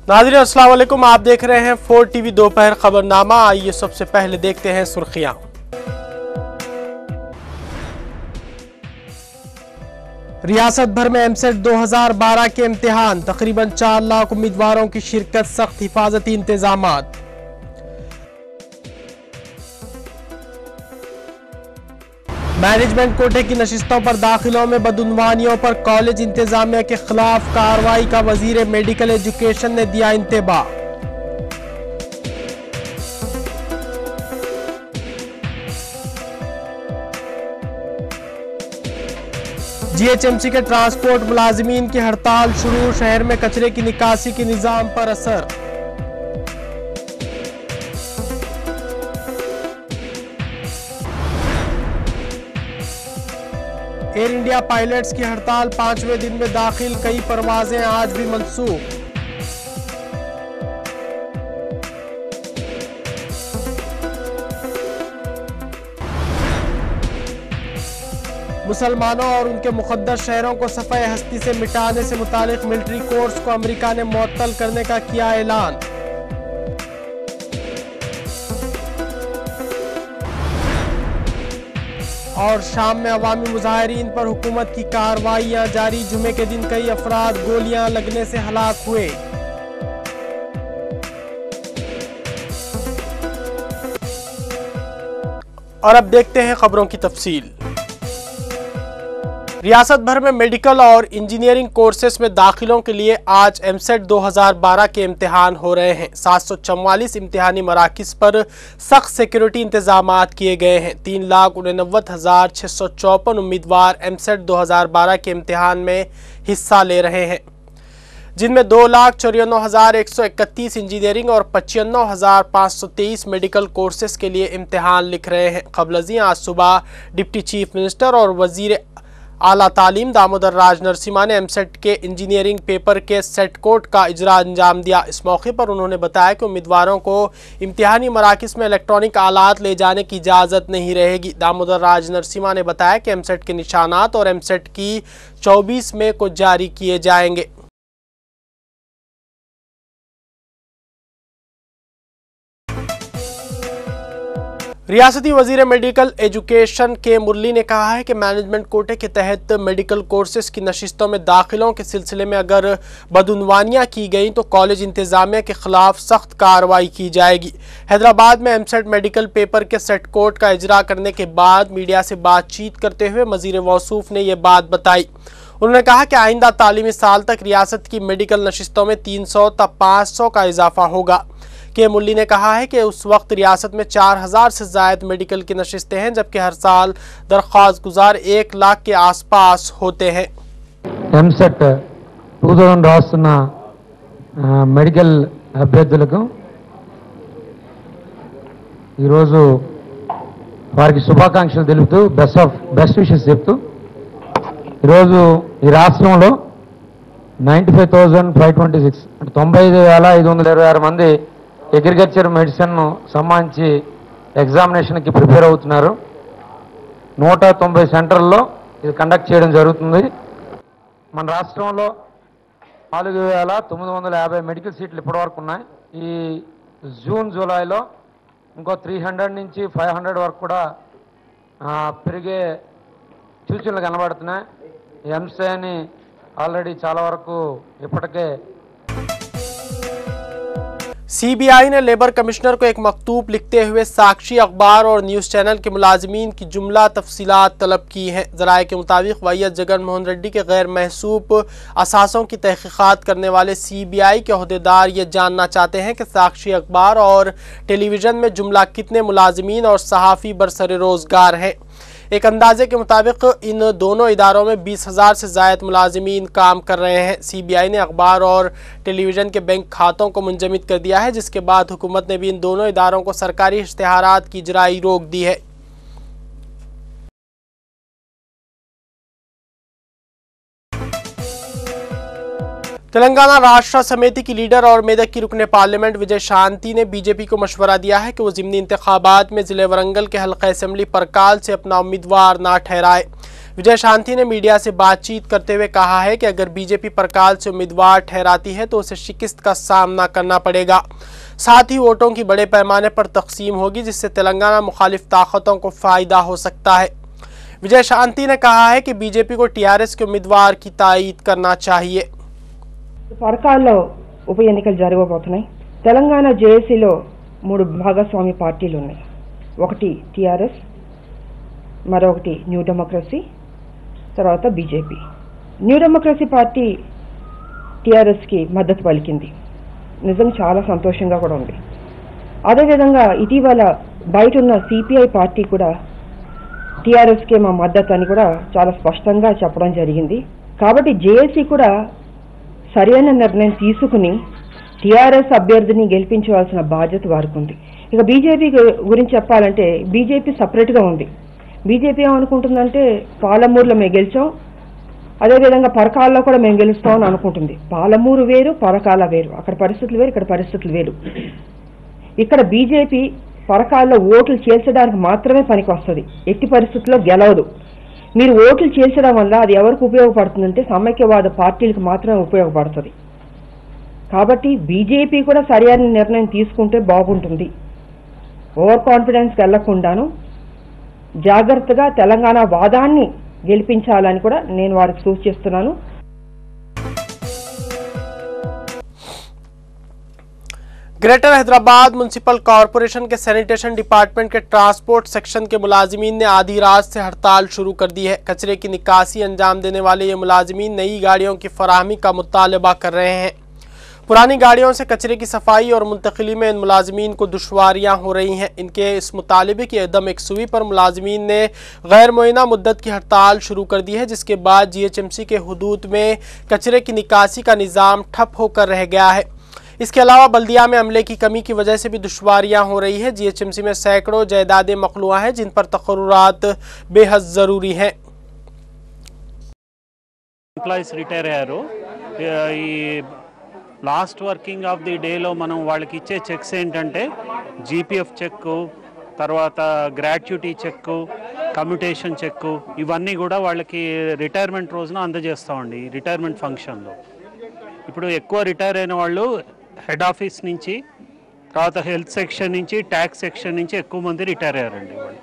नाज़रीन अस्सलाम वालेकुम, आप देख रहे हैं 4 टीवी दोपहर खबरनामा। आइए सबसे पहले देखते हैं सुर्खियां। रियासत भर में एमसेट 2012 के इम्तिहान, तकरीबन 4 लाख उम्मीदवारों की शिरकत, सख्त हिफाजती इंतजामात। मैनेजमेंट कोटे की नशिस्तों पर दाखिलों में बदउनवानियों पर कॉलेज इंतजामिया के खिलाफ कार्रवाई का वजीर मेडिकल एजुकेशन ने दिया इंतबा। जीएचएमसी के ट्रांसपोर्ट मुलाजिमीन की हड़ताल शुरू, शहर में कचरे की निकासी के निजाम पर असर। एयर इंडिया पायलट्स की हड़ताल 5वें दिन में दाखिल, कई परवाजें आज भी मनसूख। मुसलमानों और उनके मुक़द्दस शहरों को सफ़े हस्ती से मिटाने से मुतालिक मिलिट्री कोर्स को अमेरिका ने मुअत्तल करने का किया ऐलान। और शाम में अवामी मुजाहिरीन पर हुकूमत की कार्रवाइयां जारी, जुमे के दिन कई अफराद गोलियां लगने से हलाक हुए। और अब देखते हैं खबरों की तफसील। रियासत भर में मेडिकल और इंजीनियरिंग कोर्सेस में दाखिलों के लिए आज एमसेट 2012 के इम्तिहान हो रहे हैं। 744 इम्तिहानी मराकिज़ पर सख्त सिक्योरिटी इंतजामात किए गए हैं। 3,89,654 उम्मीदवार एमसेट 2012 के इम्तिहान में हिस्सा ले रहे हैं, जिनमें 2,94,131 इंजीनियरिंग और 95,523 मेडिकल कोर्सेस के लिए इम्तिहान लिख रहे हैं। क़ब्ल आज सुबह डिप्टी चीफ मिनिस्टर और वजीर आला तालीम दामोदर राज नरसिम्हा ने एमसेट के इंजीनियरिंग पेपर के सेट कोड का इजरा अंजाम दिया। इस मौके पर उन्होंने बताया कि उम्मीदवारों को इम्तिहानी मराकिज़ में इलेक्ट्रॉनिक आलात ले जाने की इजाज़त नहीं रहेगी। दामोदर राज नरसिम्हा ने बताया कि एमसेट के निशानात और एमसेट की 24 मई को जारी किए जाएंगे। रियासती वजीर मेडिकल एजुकेशन के मुरली ने कहा है कि मैनेजमेंट कोटे के तहत मेडिकल कोर्सेज की नशिस्तों में दाखिलों के सिलसिले में अगर बदउनवानियां की गई तो कॉलेज इंतजामिया के खिलाफ सख्त कार्रवाई की जाएगी। हैदराबाद में एमसेट मेडिकल पेपर के सेट कोड का इजरा करने के बाद मीडिया से बातचीत करते हुए वजीर मौसूफ ने यह बात बताई। उन्होंने कहा कि आइंदा तालीमी साल तक रियासत की मेडिकल नशिस्तों में 300 तक 500 का इजाफा होगा। के मुल्ली ने कहा है कि उस वक्त रियासत में 4,000 से ज़ायद मेडिकल की नशिस्तें हैं, जबकि हर साल दरख्वास्त गुजार 1 लाख के आसपास होते हैं। एमसेट 2000 రాస్తున్న మెడికల్ అభ్యర్థులకు ఈరోజు వారికి శుభాకాంక్షలు తెలుపుతూ బెస్ట్ విషెస్ చెప్తూ ఈరోజు ఈ రాష్ట్రంలో 95,526 అంటే 95,526 మంది అగ్రికల్చర్ మెడిసిన్ సంబంధించి ఎగ్జామినేషన్కి ప్రిపేర్ అవుతున్నారు. 190 సెంటర్లలో ఇది కండక్ట్ చేయడం జరుగుతుంది. మన రాష్ట్రంలో 4,950 మెడికల్ సీట్లు ఇప్పటివరకు ఉన్నాయి. ఈ జూన్ జూలైలో ఇంకో 300 నుంచి 500 వరకు కూడా పెరిగే సూచనలు కనబడుతున్నాయి. ఎంసీని ఆల్రెడీ చాలా వరకు ఇప్పటికే सीबीआई ने लेबर कमिश्नर को एक मकतूब लिखते हुए साक्षी अखबार और न्यूज़ चैनल के मुलाजिमीन की जुमला तफसीलात तलब की हैं। ज़राए के मुताबिक वाईएस जगन मोहन रेड्डी के गैर महसूब असासों की तहकीकात करने वाले सीबीआई के अहदेदार ये जानना चाहते हैं कि साक्षी अखबार और टेलीविज़न में जुमला कितने मुलाजिमीन और सहाफ़ी बरसरे रोज़गार हैं। एक अंदाजे के मुताबिक इन दोनों इदारों में 20,000 से ज़ायद मुलाजिमीन काम कर रहे हैं। सीबीआई ने अखबार और टेलीविज़न के बैंक खातों को मुंजमद कर दिया है, जिसके बाद हुकूमत ने भी इन दोनों इदारों को सरकारी इश्तिहारात की इजराई रोक दी है। तेलंगाना राष्ट्र समिति की लीडर और मेदक की रुकने पार्लियामेंट विजय शांति ने बीजेपी को मशवरा दिया है कि वो ज़िमनी इंतखाबात में ज़िले वरंगल के हल्का असेंबली परकाल से अपना उम्मीदवार ना ठहराए। विजय शांति ने मीडिया से बातचीत करते हुए कहा है कि अगर बीजेपी परकाल से उम्मीदवार ठहराती है तो उसे शिकस्त का सामना करना पड़ेगा। साथ ही वोटों की बड़े पैमाने पर तकसीम होगी, जिससे तेलंगाना मुखालिफ ताकतों को फायदा हो सकता है। विजय शांति ने कहा है कि बीजेपी को टीआरएस के उम्मीदवार की तायीद करना चाहिए। పరకాల్లో ఉప ఎన్నికలు జరగబోతున్నాయి। తెలంగాణ జేఏసీలో 3 భాగస్వామి పార్టీలు ఉన్నాయి। ఒకటి టీఆర్ఎస్, మరొకటి న్యూ డెమోక్రసీ, తర్వాత బీజేపీ। న్యూ డెమోక్రసీ పార్టీ టీఆర్ఎస్కి మద్దతు పలికింది। నిజంగా చాలా సంతోషంగా కూడా ఉంది। అదేవిధంగా ఇటీవల బయట ఉన్న సిపిఐ పార్టీ కూడా టీఆర్ఎస్కే మా మద్దతు అని కూడా చాలా స్పష్టంగా చెప్పడం జరిగింది। కాబట్టి జేఏసీ కూడా సరైన నిర్ణయం తీసుకుని టీఆర్ఎస్ అభ్యర్థిని గెలిపించవలసిన బాధ్యత వారికి ఉంది। ఇక బీజేపీ గురించి చెప్పాలంటే బీజేపీ సపరేట్గా ఉంది। బీజేపీ ఏమనుకుంటుందంటే పాలమూరులో మేము గెలిచాం, అదేవిధంగా పరకాల్లో కూడా మేము గెలుస్తామని అనుకుంటుంది। పాలమూరు వేరు, పరకాల వేరు, అక్కడ పరిస్థితులు వేరు, ఇక్కడ పరిస్థితులు వేరు। ఇక్కడ బీజేపీ పరకాల్లో ఓట్లు చేర్చడానికి మాత్రమే పనికి వస్తుంది, ఎట్టి పరిస్థితుల్లో గెలవదు। మీరు ఓట్లు చేర్చడం వల్ల అది ఎవరికి ఉపయోగపడుతుందంటే సమైక్యవాద పార్టీలకు మాత్రమే ఉపయోగపడుతుంది। కాబట్టి బీజేపీ కూడా సరైన నిర్ణయం తీసుకుంటే బాగుంటుంది। ఓవర్ కాన్ఫిడెన్స్కి వెళ్లకుండాను జాగ్రత్తగా తెలంగాణ వాదాన్ని గెలిపించాలని కూడా నేను వారికి సూచిస్తున్నాను। ग्रेटर हैदराबाद म्युनिसिपल कॉरपोरेशन के सैनिटेशन डिपार्टमेंट के ट्रांसपोर्ट सेक्शन के मुलाजिमीन ने आधी रात से हड़ताल शुरू कर दी है। कचरे की निकासी अंजाम देने वाले ये मुलाजिमीन नई गाड़ियों की फराहमी का मुतालबा कर रहे हैं। पुरानी गाड़ियों से कचरे की सफाई और मुंतकिली में इन मुलाजिमीन को दुश्वारियां हो रही हैं। इनके इस मुतालबे की अदम एकसुई पर मुलाजिमीन ने गैर मुअय्यना मुद्दत की हड़ताल शुरू कर दी है, जिसके बाद जीएचएमसी के हुदूद में कचरे की निकासी का निज़ाम ठप होकर रह गया है। इसके अलावा बल्दिया में अमले की कमी की वजह से भी दुश्वारियां हो रही है। जीएचएमसी में सैकड़ों जायदादें मखलूआ हैं, जिन पर तकर्रुरात बेहद ज़रूरी हैं। ఎంప్లాయీస్ రిటైర్ అయ్యారు। ఈ లాస్ట్ వర్కింగ్ ఆఫ్ ది డేలో మనం వాళ్ళకి ఇచ్చే చెక్స్ ఏంటంటే జీపీఎఫ్ చెక్, తర్వాత గ్రాట్యుటీ చెక్, కమ్యూటేషన్ చెక్, ఇవన్నీ కూడా వాళ్ళకి రిటైర్మెంట్ రోజున అందజేస్తామండి రిటైర్మెంట్ ఫంక్షన్లో। ఇప్పుడు ఎక్కువ రిటైర్ అయిన వాళ్ళు హెడ్ ఆఫీస్ నుంచి, తర్వాత హెల్త్ సెక్షన్ నుంచి, ట్యాక్స్ సెక్షన్ నుంచి ఎక్కువ మంది రిటైర్ అయ్యారండి వాళ్ళు।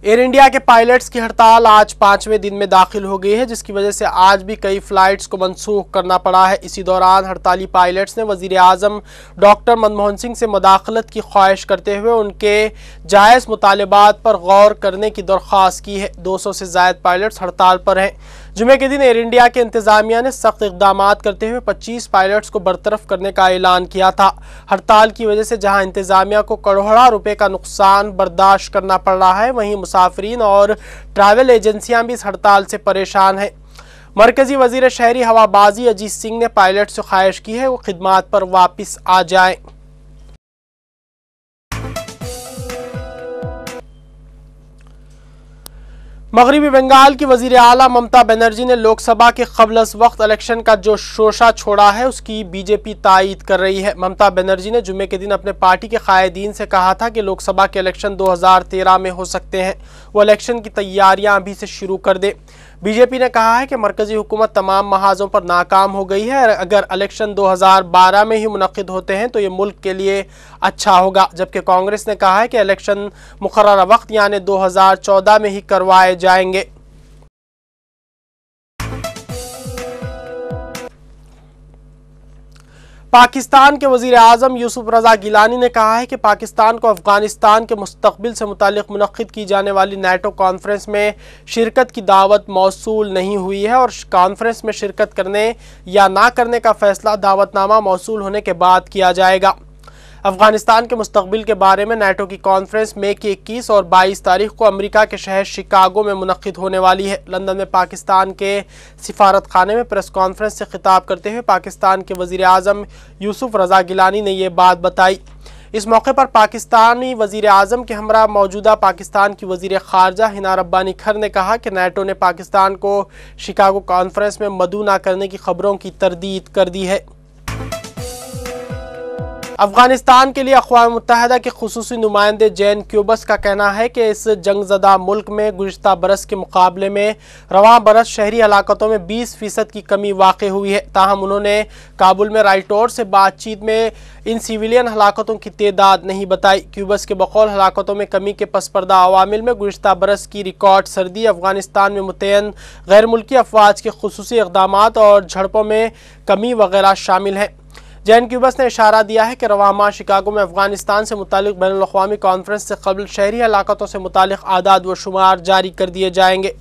एयर इंडिया के पायलट्स की हड़ताल आज 5वें दिन में दाखिल हो गई है, जिसकी वजह से आज भी कई फ्लाइट्स को मनसूख करना पड़ा है। इसी दौरान हड़ताली पायलट्स ने वजीर आज़म डॉक्टर मनमोहन सिंह से मुदाखलत की ख्वाहिश करते हुए उनके जायज़ मुतालबात पर गौर करने की दरख्वास्त की है। 200 से ज़ायद पायलट्स हड़ताल पर हैं। जुमे के दिन एयर इंडिया के इंतज़ामिया ने सख्त इक़दाम करते हुए 25 पायलट्स को बरतरफ करने का ऐलान किया था। हड़ताल की वजह से जहां इंतज़ामिया को करोड़ों रुपए का नुकसान बर्दाश्त करना पड़ रहा है, वहीं मुसाफिरीन और ट्रैवल एजेंसियां भी इस हड़ताल से परेशान हैं। मरकजी वजीर शहरी हवाबाजी अजीत सिंह ने पायलट से ख्वाहिश की है वो खिदमात पर वापस आ जाएं। मगरबी बंगाल की वजीर आला ममता बनर्जी ने लोकसभा के क़ब्ल अज़ वक्त इलेक्शन का जो शोशा छोड़ा है उसकी बीजेपी तायीद कर रही है। ममता बनर्जी ने जुमे के दिन अपने पार्टी के कायदीन से कहा था कि लोकसभा के इलेक्शन 2013 में हो सकते हैं, वो इलेक्शन की तैयारियां अभी से शुरू कर दे। बीजेपी ने कहा है कि मरकजी हुकूमत तमाम महाजों पर नाकाम हो गई है। अगर इलेक्शन 2012 में ही मुनक्किद होते हैं तो ये मुल्क के लिए अच्छा होगा, जबकि कांग्रेस ने कहा है कि इलेक्शन मुकर्रर वक्त यानी 2014 में ही करवाए जाएंगे। पाकिस्तान के वज़ीर आज़म यूसुफ रज़ा गिलानी ने कहा है कि पाकिस्तान को अफ़गानिस्तान के मुस्तक़बिल से मुताल्लिक़ मुनक़्क़िद की जाने वाली नेटो कॉन्फ्रेंस में शिरकत की दावत मौसूल नहीं हुई है और कॉन्फ्रेंस में शिरकत करने या ना करने का फ़ैसला दावतनामा मौसूल होने के बाद किया जाएगा। अफगानिस्तान के मुस्तक़बिल के बारे में नेटो की कॉन्फ्रेंस मई की 21 और 22 तारीख को अमेरिका के शहर शिकागो में मुनक़्क़िद होने वाली है। लंदन में पाकिस्तान के सिफारत खाने में प्रेस कॉन्फ्रेंस से खिताब करते हुए पाकिस्तान के वज़ीर आज़म यूसुफ रज़ा गिलानी ने ये बात बताई। इस मौके पर पाकिस्तानी वज़ीर आज़म के हमरा मौजूदा पाकिस्तान की वज़ीर ख़ारजा हिना रब्बानी खर ने कहा कि नेटो ने पाकिस्तान को शिकागो कॉन्फ्रेंस में मदऊ न करने की खबरों की तरदीद कर दी है। अफगानिस्तान के लिए अक़वाम मुत्तहिदा के खुसूसी नुमाइंदे जैन क्यूबस का कहना है कि इस जंगज़दा मुल्क में गुज़िश्ता बरस के मुकाबले में रवां बरस शहरी हलाकतों में 20% की कमी वाक़ हुई है। ताहम उन्होंने काबुल में राइटर्स से बातचीत में इन सिविलियन हलाकतों की तादाद नहीं बताई। क्यूबस के बकौल हलाकतों में कमी के पसपर्दा अवामिल में गुज़िश्ता बरस की रिकॉर्ड सर्दी, अफगानिस्तान में मुतयन गैर मुल्की अफवाज के खुसूसी इक़दामात और झड़पों में कमी वगैरह शामिल हैं। जैन क्यूबस ने इशारा दिया है कि रवां माह शिकागो में अफगानिस्तान से मुतालिक बैनुल अक़वामी कॉन्फ्रेंस से क़ब्ल शहरी हलाकतों से मुतालिक आदाद व शुमार जारी कर दिए जाएंगे।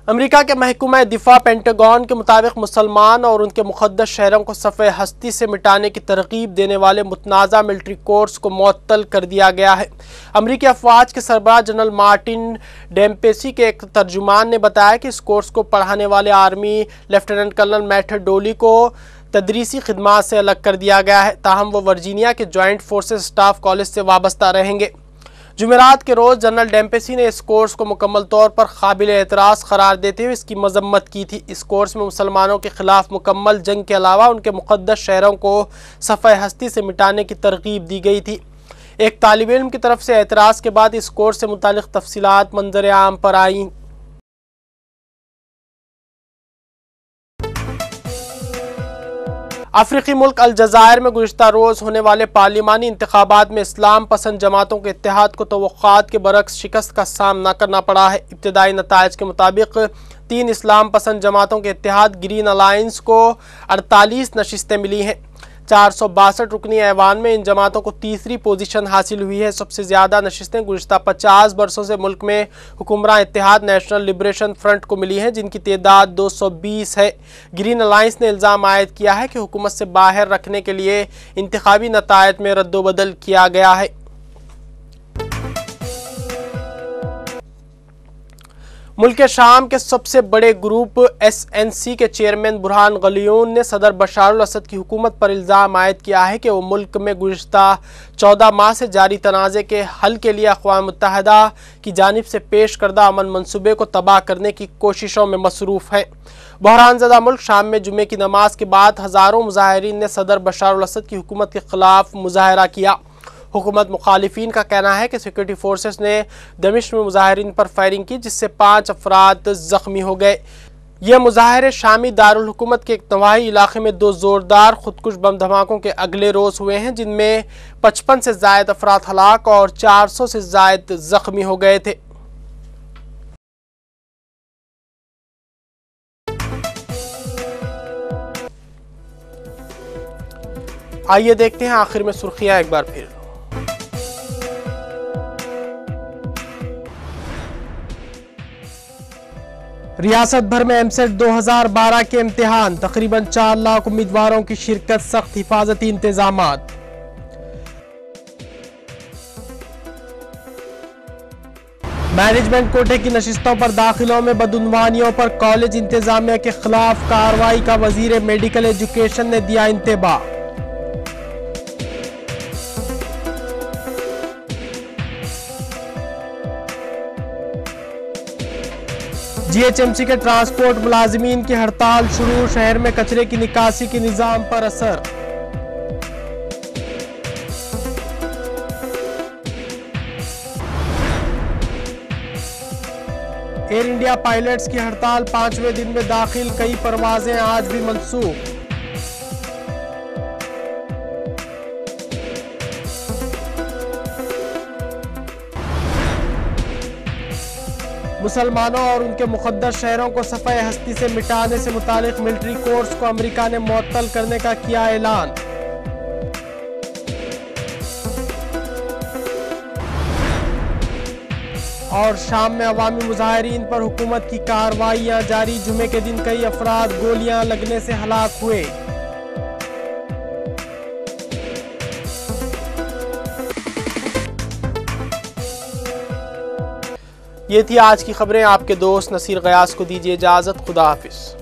अमेरिका के महकमा दिफा पेंटागन के मुताबिक मुसलमान और उनके मुक़द्दस शहरों को सफ़े हस्ती से मिटाने की तरगीब देने वाले मुतनाज़ा मिलिट्री कोर्स को मुअत्तल कर दिया गया है। अमरीकी अफवाज के सरबराह जनरल मार्टिन डेम्पेसी के एक तर्जुमान ने बताया कि इस कोर्स को पढ़ाने वाले आर्मी लेफ्टिनेंट कर्नल मैट डोली को तदरीसी खिदमात से अलग कर दिया गया है। ताहम वो वर्जीनिया के जॉइंट फोर्सेस स्टाफ कॉलेज से वाबस्ता रहेंगे। जुमेरात के रोज़ जनरल डेम्पेसी ने इस कोर्स को मुकम्मल तौर पर काबिल एतराज़ करार देते हुए इसकी मजम्मत की थी। इस कोर्स में मुसलमानों के खिलाफ मुकम्मल जंग के अलावा उनके मुक़द्दस शहरों को सफ़े हस्ती से मिटाने की तरगीब दी गई थी। एक तालिब इल्म की तरफ से एतराज़ के बाद इस कोर्स से मुतालिक तफसीलात मंजर आम पर आईं। अफ्रीकी मुल्क अलजज़ायर में गुज़िश्ता रोज़ होने वाले पार्लिमानी इंतखाबात में इस्लाम पसंद जमातों के इत्तेहाद को तवक्कुआत के बरक्स शिकस्त का सामना करना पड़ा है। इब्तदाई नताइज के मुताबिक 3 इस्लाम पसंद जमातों के इत्तेहाद ग्रीन अलायंस को 48 नशिस्तें मिली हैं। 462 रुकनी ऐवान में इन जमातों को तीसरी पोजीशन हासिल हुई है। सबसे ज़्यादा नशिस्तें गुज़िश्ता 50 बरसों से मुल्क में हुक्मरान इत्तेहाद नेशनल लिबरेशन फ्रंट को मिली हैं, जिनकी तादाद 220 है। ग्रीन अलायंस ने इल्ज़ाम आयद किया है कि हुकूमत से बाहर रखने के लिए इंतखाबी नतायज में रद्दोबदल किया गया है। मुल्क शाम के सबसे बड़े ग्रुप SNC के चेयरमैन बुरहान गलियून ने सदर बशार अल असद की हुकूमत पर इल्ज़ाम आयद किया है कि वो मुल्क में गुज़िश्ता 14 माह से जारी तनाज़े के हल के लिए अक़वाम मुत्तहिदा की जानिब से पेश करदा अमन मनसूबे को तबाह करने की कोशिशों में मसरूफ़ है। बहरान ज़दा मुल्क शाम में जुमे की नमाज के बाद हज़ारों मुजाहिरीन ने सदर बशार अल असद की हुकूमत के ख़िलाफ़ मुजाहरा किया। हुकूमत मुखालिफिन का कहना है कि सिक्योरिटी फोर्सेस ने दमिश्क में मुजाहिरीन पर फायरिंग की, जिससे 5 अफराद ज़ख्मी हो गए। ये मुजाहरे शामी दारुल हुकूमत के एक नवाही इलाके में 2 ज़ोरदार खुदकुश बम धमाकों के अगले रोज़ हुए हैं, जिनमें 55 से ज़ायद अफराद हलाक और 400 से ज़ायद ज़ख्मी हो गए थे। आइए देखते हैं आखिर में सुर्खियां एक बार फिर। रियासत भर में एमसेट 2012 के इम्तिहान, तकरीबन 4 लाख उम्मीदवारों की शिरकत, सख्त हिफाजती इंतजामात। मैनेजमेंट कोटे की नशिस्तों पर दाखिलों में बदउनवानियों पर कॉलेज इंतजामिया के खिलाफ कार्रवाई का वजीर मेडिकल एजुकेशन ने दिया इंतबाह। GHMC के ट्रांसपोर्ट मुलाजिमीन की हड़ताल शुरू, शहर में कचरे की निकासी के निजाम पर असर। एयर इंडिया पायलट्स की हड़ताल 5वें दिन में दाखिल, कई परवाजें आज भी मनसूख। मुसलमानों और उनके मुक़द्दस शहरों को सफ़े हस्ती से मिटाने से मुतालिक मिलिट्री कोर्स को अमेरिका ने मुअत्तल करने का किया ऐलान। और शाम में अवामी मुजाहिरीन पर हुकूमत की कार्रवाइयां जारी, जुमे के दिन कई अफराद गोलियां लगने से हलाक हुए। ये थी आज की खबरें। आपके दोस्त नसीर गयास को दीजिए इजाज़त। खुदा हाफिज़।